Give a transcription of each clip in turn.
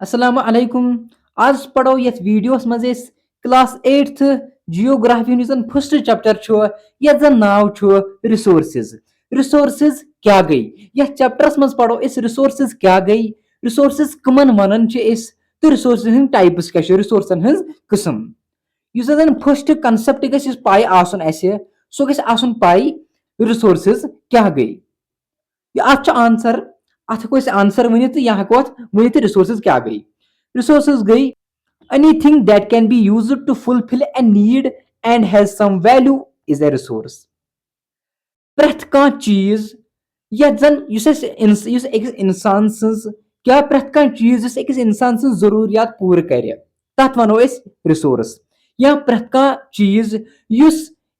अस्सलाम वालेकुम। आज पढ़ो यथ वीडियोस मज क्लास 8th जियोग्राफी जन फर्स्ट चैप्टर यथ जन नाव रिसोर्सेज। रिसोर्सेज क्या गई यथ चैप्टरस मज पढ़ो रिसोर्सेज क्या गई, रिसोर्सेज कमन वनान तो रिसोर्सेज हंद टाइप्स क्या रिसोर्सन हंज किस्म। युस जन फर्स्ट कंसेप्ट गस पाई आसन असे सो गस आसन पाई रिसोर्सेज क्या गई। अत आंसर अत हेको आंसर वन या हेको वन रिसोर्सेज क्या गई। रिसोर्सेज गई anything that can be used to fulfill a need and has some value is a resource। प्रथ कह चीज यथ जन अकिस इंसान सज क्या प्रथ कह चीज अकिस इंसान सज जरूरियात पूर कर तथ वनो रिसोर्स। या प्रथ कह चीज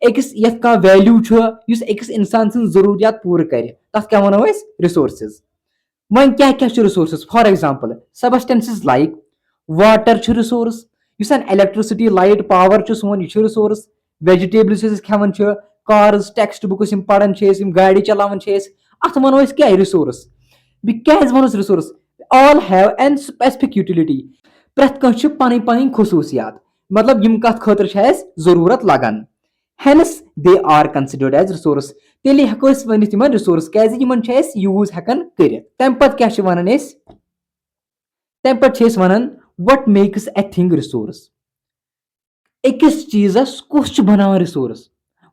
अकिस यथ कह वैल्यू अकिस इंसान सज जरूरियात पूर कर तथ क्या वनो रिसोर्सेज। वन क्या क्या resources for example substances like water resource electricity light power सोन यह रिसोर्स। वेजिटेबल्स खेवान कार्स टेक्स्ट बुक्स पढ़ान गाड़ी चलावान अत वनो क्या रिसोर्स। क्या वनो resource all have an specific utility. प्रथ कह पन पन खसूसियात मतलब यम कत खतर जरूरत लगान hence they are considered as resource. तेल हेको वन रिसोर्स क्या यूज हेकान कर। तम पत क्या वनान तम पे वनान what makes a thing resource. अकिस चीजस कुछ बनान रिसोर्स।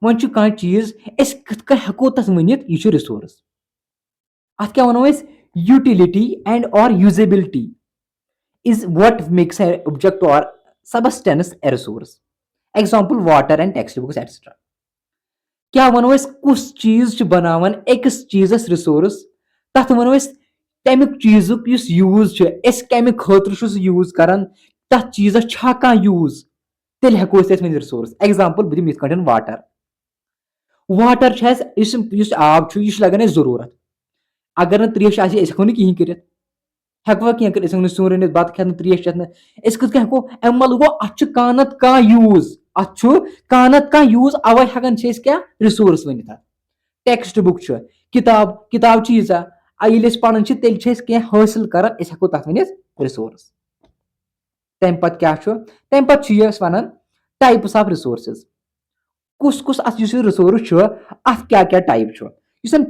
वन कह चीज कत हेको तथ वन यह रिसोर्स। अत क्या वनो यूटिलिटी एंड और usability is what makes an object or substance a resource। Example water and textbooks etc। क्या वनो कुछ चीज बनावन अकिस चीजस रिसोर्स तथ वनो तमिक चीजुक यूज कम खतर यूज करान तथ चीजस कह यूज तेल हेको वन रिसोर्स। एग्जांपल बह दिम यथ वाटर। वाटर आब यह लगन जरूरत अगर न त्रेश हेको कहें कर हेकवा कह सून रनित बत खेत त्रेश चेत कत हेको अम मल गो अत कानत कह यूज अत कानत कह यूज अवे हेकान क्या रिसोर्स वन। टेक्स्ट बुक किताब किताब यीजा ये पढ़ान तेल कह हासिल कर हेको तथ वन रिसोर्स। तम पे क्या तम पे वनान टाइप्स ऑफ रिसोर्सेज कुस कुस अत रिसोर्स अत क्या क्या टाइप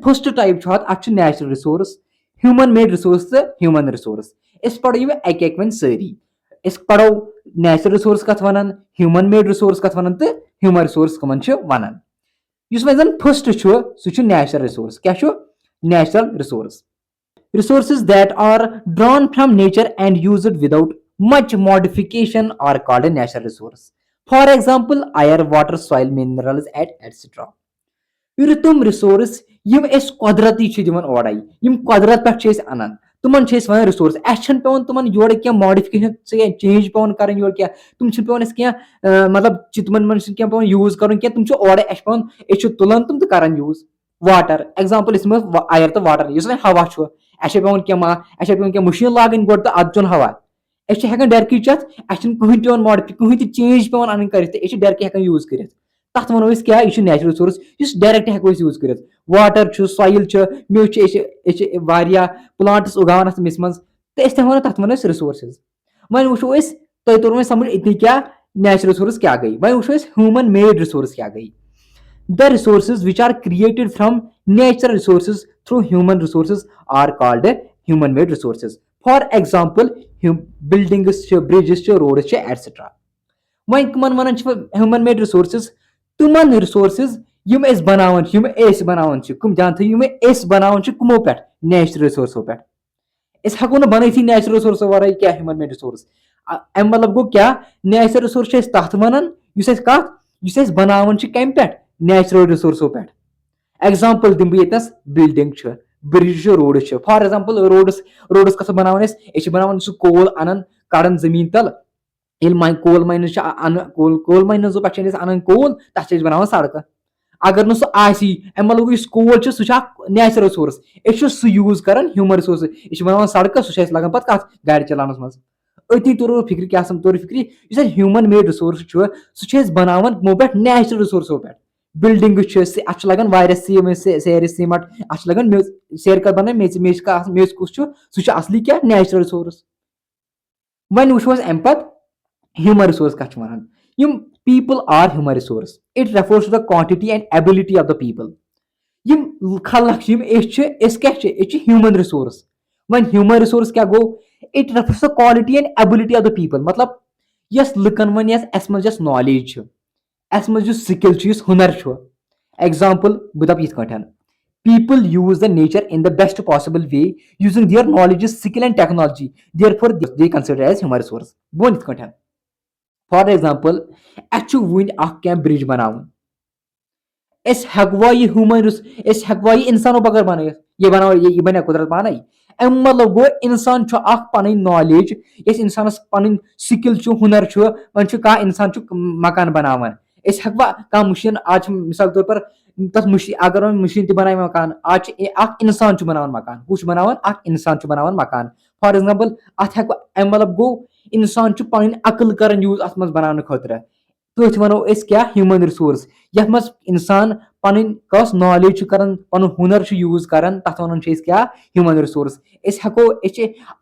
फर्स्ट टाइप अत natural resource human made resource तो ह्यूमन रिसोर्स। पढ़ो यह एक वन सारी पढ़ो नेचुरल रिसोर्स कत वनान ह्यूमन मेड रिसोर्स कत वनान तो ह्यूमन रिसोर्स कमन वनान। वन फर्स्ट सह नेचुरल रिसोर्स क्या natural resource resources that are drawn from nature and used without much modification are called a natural resource। For example air water soil minerals etc। तुम resource यम कुदरती दिवान ओड़े यम कुदरत पे अनान तुमन one resource अन पे तुम योर क्या मॉडिफिकेशन चेंज पे कर योर क्या तुम पे क्या मतलब तुम क्या पे यूज कर तुम ओड़े पे तुलान तुम तो कर यूज। वाटर एग्जांपल आयर तो वाटर वो हवा पे क्या मशीन लागन गो तो अत चुन हवा हेकान डायरेक्टली चेत कहें पे मॉडिफाई कहें चेंज पे अन कर डायरेक्टली हेकान यूज कर तथ वनो क्या यह नेचुरल रिसोर्स डायरेक्ट हेको यूज कर। वाटर सॉइल मे प्लांट्स उगान अत मिस मज तो वनो तथ वनो रिसोर्सेज। वन वो तुम तोर समझ इतनी क्या नेचुरल रिसोर्स क्या गई। वन वो ह्यूमन मेड रिसोर्स क्या गई। The resources which are created from natural resources through human resources are called human made resources। For example buildings bridges roads etc। वन कमन वन ह्यूमन मेड रिसोर्सेज तुमन resources यम बनान कम जान थो यम बनान कमो पे नेचुरल रिसोर्सों पे हेको बनती नेचुरल रिसोर्स वर क्या ह्यूमन मेड रिसोर्स। अम मतलब गो क्या नेचुरल रिसोर्स तथ वनान कत बनान कम पे नेचुरल रिसोर्सों पे। एग्जांपल दिम bus building bridge road for example roads कस बनान बनान कोल अनान कड़न जमीन तल कोल माइनस कोल माइनस पे अनान कोल तथ बनान सड़क अगर न सह मतलब इस कोल सह नेचुरल रिसोर्स सह यूज कर ह्यूमन रिसोर्स बनान सड़क सह लगन पे कत गाड़ी चलान मज। अति तोर फिक्र क्या तोर फिक्र ह्यूमन मेड रिसोर्स सह बनान कमो पे नेचुरल रिसोर्सों पे। बिल्डिंग अत लगन सेर सीमेंट अत लगन सेर कर बन मेज कुछ सह असली क्या नेचुरल रिसोर्स। वह वो अमे पे ह्यूमन रिसोर्स कत वन people are human resource it refers to the quantity and ability of the people खलक ह्यूमन रिसोर्स वन ह्यूमन रिसोर्स क्या गो it refers the quality and ability of the people मतलब यस लुकन वन अस मज नॉलेज अस मज स्किल हुनर एग्जाम्पल बह दप यथ people use the nature in the best possible way using their knowledge skill and technology therefore they consider as human resource bon for example achu win ak bridge बनावन हेकवा यह human हेकवा यह इंसानों बगैर बन ये बना ये बना कुदरत पान अम मतलब गो इंसान पन नॉलेज ये इंसान पन स्किल हुनर वन कह इंसान मकान बनावान हेकवा कह मशीन आज मिसाल तौर पर तथ मशीन अगर मशीन तक बना मकान आज इंसान बनावान मकान कुछ बनावान इंसान बनावान मकान फॉर एग्जाम्पल अत हेक अम मतलब गो इंसान पन अकल कर यूज अत मज बनाने खतर तथ वनो क्या ह्यूमन रिसोर्स यथ मज इंसान पन कस नॉलेज कर पन हुनर यूज कर तथ वन क्या ह्यूमन रिसोर्स हेको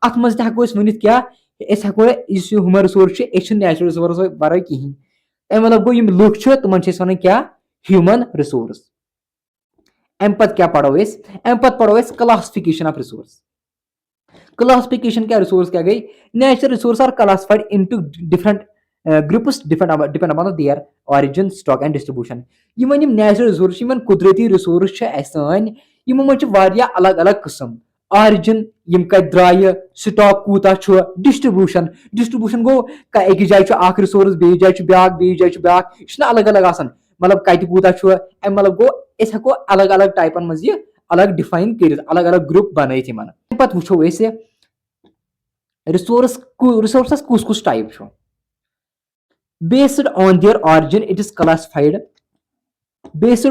अत मज हेको वन क्या हेको ह्यूमन रिसोर्स नेचुरल रिसोर्स वर कहें अम मतलब गो लुक तुम वन क्या ह्यूमन रिसोर्स अम पे क्या पढ़ो अम पे पढ़ो क्लासिफिकेशन ऑफ रिसोर्स क्लासिफिकेशन क्या रिसोर्स क्या गई natural resource are classified into different groups depend upon their origin stock and distribution यमन यम नेचुरल रिसोर्स यमन कुदरती रिसोर्स सान यमो मज अलग अलग किस्म origin यम कत द्राय स्टॉक कूता डिस्ट्रीब्यूशन डिस्ट्रीब्यूशन गो एक जाय रिसोर्स बे जाय ब्या अलग अलग मतलब कत कूता अम मतलब गो हेको अलग अलग टाइपन मज यह अलग डिफाइन कर अलग अलग ग्रुप बन पे वो रिसोर्स कुस type based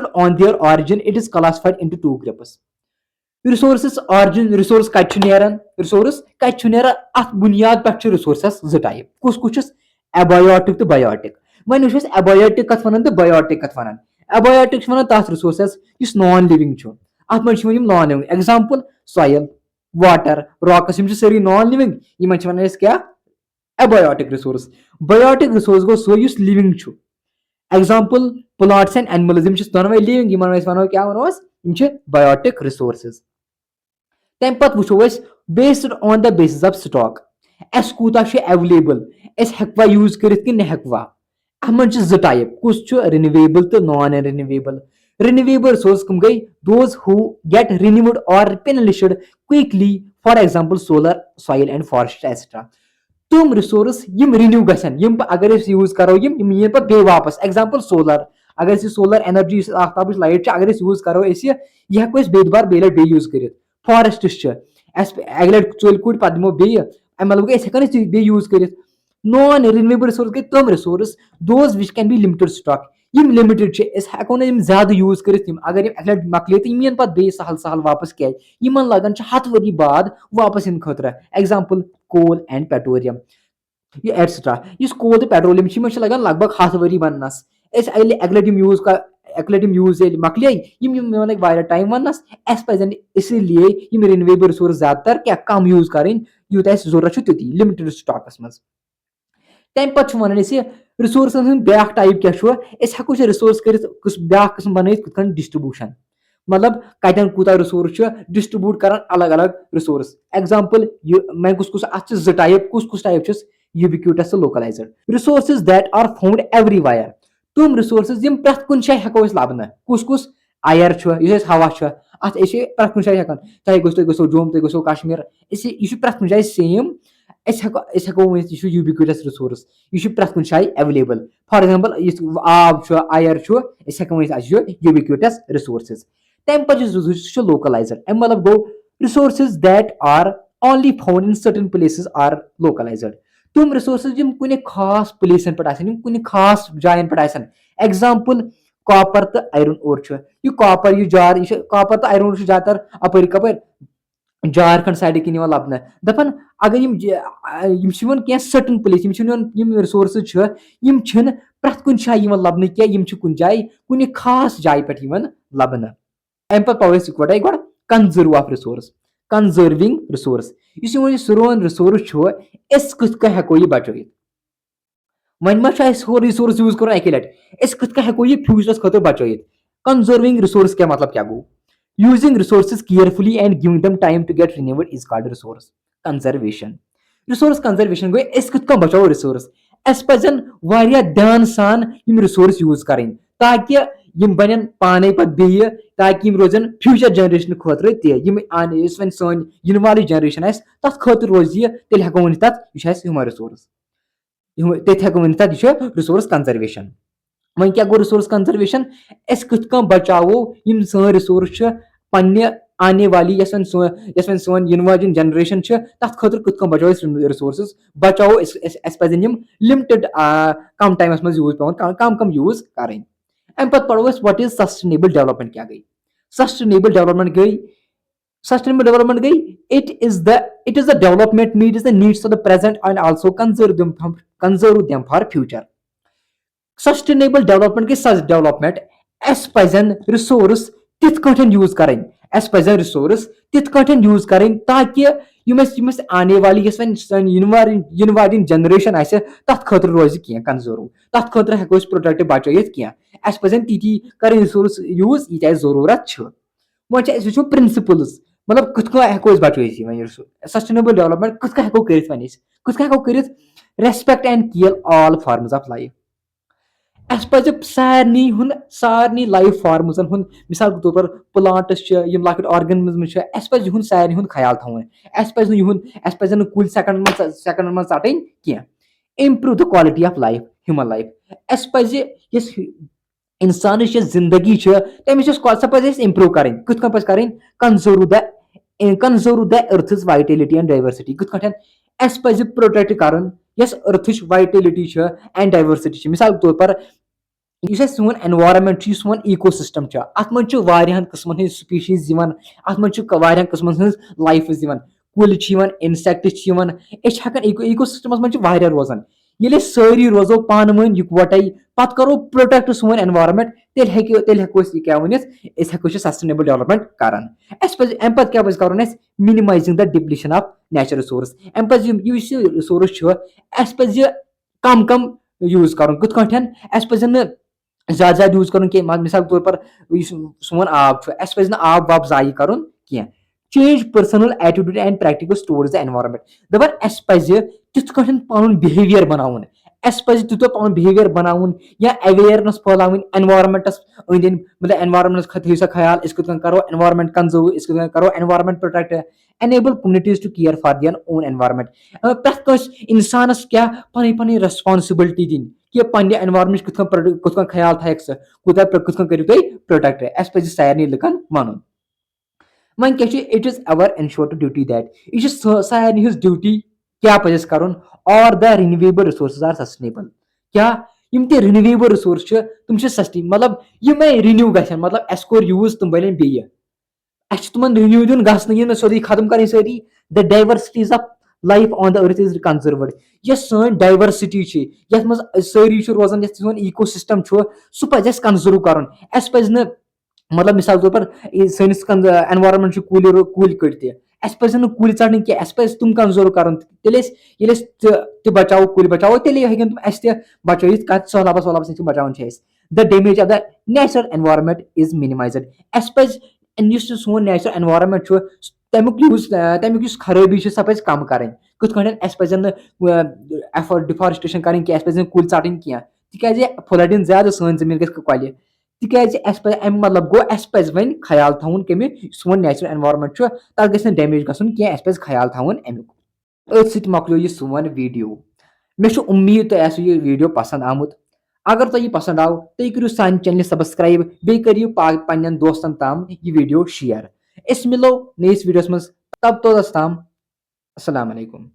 on their origin it is classified into two groups resources origin resource कत resource कत अत बुनियाद पे resources जो टाइप कुछ abiotic तो biotic वन वो abiotic कत वन तो biotic कत वन abiotic वन तथ resources इस non living अत मज non living example soil water rocks सारी non living वन क्या abiotic resource biotic resource गो सो living example plants and animals दोनों लिविंग वो क्या वो biotic resources तम पे वो based on the basis of stock अस कूता अवेलेबल हेकवा यूज कर हेकवा अत मज जो टाइप कुछ रिन्यूएबल तो नॉन रिन्यूएबल रिन्यूएबल रिसोर्स कम गई दोज हु गेट रिन्यूड और replenished quickly for example solar soil and forest etcetera तुम रिसोर्स रिन्यू गम अगर यूज करो ये पे बे वापस एग्जाम्पल सोलर अगर सोलर एनर्जी आफ्ताब लाइट अगर यूज करो यह हेको बेबार बे लट यूज कर फॉरेस्ट अक लट चल कुड़ पे दिमो बे मतलब हेकान बे यूज कर नॉन रिन्यूएबल रिसोर्स गई तम resource those which can be limited stock limited हेको ज्यादा यूज कर अगर अक लट मकले तो यन पे बे सहल सहल वापस क्या लगन 100 वरी बाद वापस इन खतर एग्जाम्पल कोल एंड पेट्रोलियम ये एटसेट्रा इस कोल तो पेट्रोलियम लगन लगभग 100 वरी बनस अक लट यूज यूज मकले वन टाइम वनस पे इसलिए रिन्यूएबल रिसोर्स ज्यादातर क्या कम यूज कर यूत जरूरत ती लिमिटेड स्टॉकस मज तम पे वन रिसोर्सन हूँ ब्या टाइप क्या हेको रिसोर्स कर ब्या किस्म बन डिस्ट्रीब्यूशन मतलब कतन कूता रिसोर्स डिस्ट्रीब्यूट कर अलग अलग रिसोर्स एग्जाम्पल मैं कुछ अत जो टाइप कुछ type ubiquitous localized resources that are found everywhere तुम रिसोर्सेज प्रत कुन जाए हेको लबन कुछ आयर हवा अत प्रत कुन जाए हेकान चाहे गो जम्म तुम गो कश्मीर यह प्रत कुन जाए सेम हेको वन यूबिक्यूटस रिसोर्स यह प्रत कुन जाए एवेलेबल फॉर एग्जाम्पल आब आयर हेको वन यूबिक्यूटस रिसोर्सेज तम पे लोकलाइज्ड अम मतलब गो resources that are only found in certain places are localized तुम रिसोर्सेज कुन खास प्लेसन पे कुन खास जायन पे एग्जाम्पल कॉपर तो आयरन ओर यह कॉपर यह जार कॉपर तो आयरन ओर ज्यादातर अपर कपर झारखंड साइड किन लबन दपान अगर कह सर्टन प्लेस रिसोर्सेज प्रत कुन लबन क्या कुन जाए कुन खास जाय पे लबन अम पे पाव इकवटे गो conserve of resource conserving resource. Yus yon sron resource chho es kut ka heko ye bachayit. Wan ma cha is resource use karo eki lat. Es kut ka heko ye future khatir bachayit. Conserving resource kya matlab kya go? Using resources carefully and giving them time to get renewed is called resource conservation. Resource conservation go es kut ka bachao resource. Es pazan वारिया ध्यान सान यम resource use करें ताकि यम बनन पाने पत बेय ताकि यम रोजन future generation खतर ते यम आने यस वन सन इन वाली जनरेशन आस तत खतर रोज ये तेल हको वन तत यह ह्यूमन रिसोर्स ते हको वन तत यह रिसोर्स कंजर्वेशन वन क्या गो रिसोर्स कंजर्वेशन एस कत कम बचावो यम सन रिसोर्स पन्ने आने वाली यस वन सोन इन जनरेशन तथ खतर कत कम बचाओ रिसोर्सेस बचाओ एस पजन यम लिमिटेड कम टाइमस मज यूज पे कम कम यूज करें अम पे पढ़ो व्हाट इज सस्टेनेबल डेवलपमेंट क्या गई सस्टेनेबल डेवलपमेंट गई it is the development needs of the present and also conserve them for future. Sustainable development के सच डेवलपमेंट एस पजन रिसोर्स तिथ कठन यूज करें एस पजन रिसोर्स तिथ कठन यूज करें ताकि यमस आने वाली यस वन इन वाली जनरेशन आसे तथ खतर रोज किया कंजर्व तथ खतर हको प्रोटेक्ट बचायत किया एस पजन ती करें रिसोर्स यूज ये जरूरत छ वो वो प्रिंसिपल्स मतलब कथ हको बचायत सस्टेनेबल डेवलपमेंट कथ हको कर कथ हको कर respect and care all forms of life S पज सारनी लाइफ फॉर्मन हूं मिसाल के तौर पर प्लांट्स लॉकट ऑर्गेनिज्म एस पज यहूं सारे ख्याल थवन एस पज कुल सेकंड मज षटें कह improve the quality of life human life S पज इंसान जिंदगी तमिस सह पज इम्प्रूव करें कथ पज करें conserve the earth's Vitality and diversity कथ एस पज प्रोटेक्ट कर यस अर्थच वाइटलिटी एंड डाइवर्सिटी मिसाल के तौर पर सोन एनवायरमेंट सोन इकोसिस्टम अत मज कस्मन हज स्पीशीज अत मज कस्मन हज लाइफ कुल इंसेक्ट्स हेकान इकोसिस्टमस मज रोजान ये सारी रोजो पान वन इकवटे पत करो प्रोटेक्ट सोन एनवायरमेंट तेल हेको क्या वन हेको सस्टेनेबल डेवलपमेंट कर अम पे क्या कर minimizing the depletion of natural resource अम पे रिसोर्स अस पे कम कम यूज कर कथ अस पे ज्यादा यूज कर मिसाल के तौर पर सोन आब अस पे आब वाब जाय कर change personal attitude and practicals towards the environment दपान अस पज तिथ कठन पन बिहेवियर बनावन अस पज तित पन बिहेवियर बनावन या अवेयरनेस फैलावन एनवायरमेंटस अंद मतलब एनवायरमेंटस थो सा ख्याल इस करो एनवायरमेंट कंजर्व इस करो environment protect enable communities to care for their own environment प्रथ कस इंसानस क्या पन रेस्पॉन्सिबिलिटी दिन कि पन्ने एनवायरमेंट कथ ख्याल थक सह कथ करू तुम प्रोटेक्ट अस पज सारे लुकन वन वन क्या it is our ensured duty that यह सारे हज ड्यूटी क्या पजस कर और the renewable resources are sustainable क्या यम ते रिन्यूएबल रिसोर्स तुम सस्टेन मतलब यम रिन्यू गन मतलब अस कोर यूज तुम बन बे अस तुम रिन्यू दिन गन सोदी खत्म कर सारी the diversities of life on the earth is conserved यह सन डाइवर्सिटी ये मज सारी रोजान सोन इकोसिस्टम सह पज अस कंजर्व कर अस पज मतलब मिसाल तौर पर सैनिस एनवायरमेंट कुल कट अस पज कुल षटें कह अस पज तुम कंजर्व कर बचाओ कुल बचाओ तेल हेकन तुम अस बचाइथ कत सहलाबस बचान the damage of the natural environment is minimized अस पज सोन नेचुरल एनवायरमेंट तमिक खराबी सह पज कम करें कथ अस पजन डिफॉरेस्टेशन करें कि अस पज कुल षटें कह तिकाज फ्लडिंग ज्यादा सन जमीन गल कल तिकाज अस पज अम मतलब गो अस पज वन ख्याल थवन कमे सोन नेचुरल एनवायरमेंट तथ गस डैमेज गसन कह अस पज ख्याल थवन अमुक अथ सत मकलो यह सोन वीडियो मे उम्मीद तुम आसो यह वीडियो पसंद आमुत अगर तुम यह पसंद आव तुम करो सान चैनल सब्सक्राइब बे करो पन्न दोस्तन तम यह वीडियो शेयर अस मिलो नयस वीडियोस मज तब तोतस तम अस्सलाम वालेकुम।